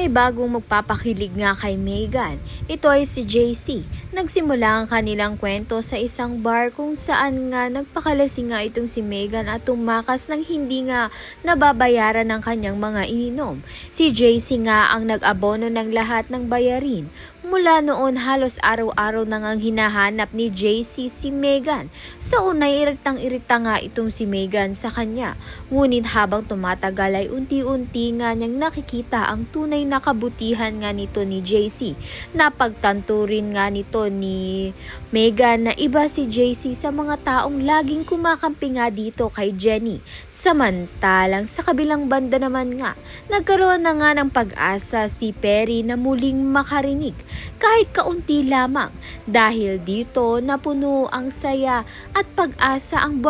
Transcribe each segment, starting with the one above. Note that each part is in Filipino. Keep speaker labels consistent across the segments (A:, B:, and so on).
A: May bagong magpapakilig nga kay Megan. Ito ay si JC. Nagsimula ang kanilang kwento sa isang bar kung saan nga nagpakalasing nga itong si Megan at tumakas ng hindi nga nababayaran ng kanyang mga ininom. Si JC nga ang nag-abono ng lahat ng bayarin. Mula noon halos araw-araw nang ang hinahanap ni JC si Megan. Sa unay iritang-irita nga itong si Megan sa kanya. Ngunit habang tumatagal ay unti-unti nga niyang nakikita ang tunay na kabutihan nga nito ni JC. Napagtanto rin nga nito ni Megan na iba si JC sa mga taong laging kumakampi nga dito kay Jenny. Samantalang sa kabilang banda naman nga, nagkaroon na nga ng pag-asa si Perry na muling makarinig kahit kaunti lamang. Dahil dito napuno ang saya at pag-asa ang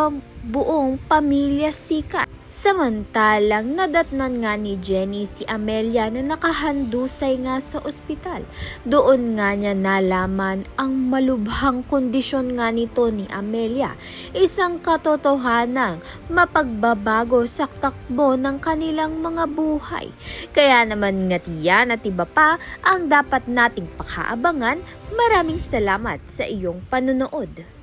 A: buong pamilya Sikat. Samantalang nadatnan nga ni Jenny si Amelia na nakahandusay nga sa ospital. Doon nga niya nalaman ang malubhang kondisyon nga nito ni Amelia. Isang katotohanang mapagbabago sa takbo ng kanilang mga buhay. Kaya naman nga tiyan at iba pa ang dapat nating pakaabangan. Maraming salamat sa iyong panonood.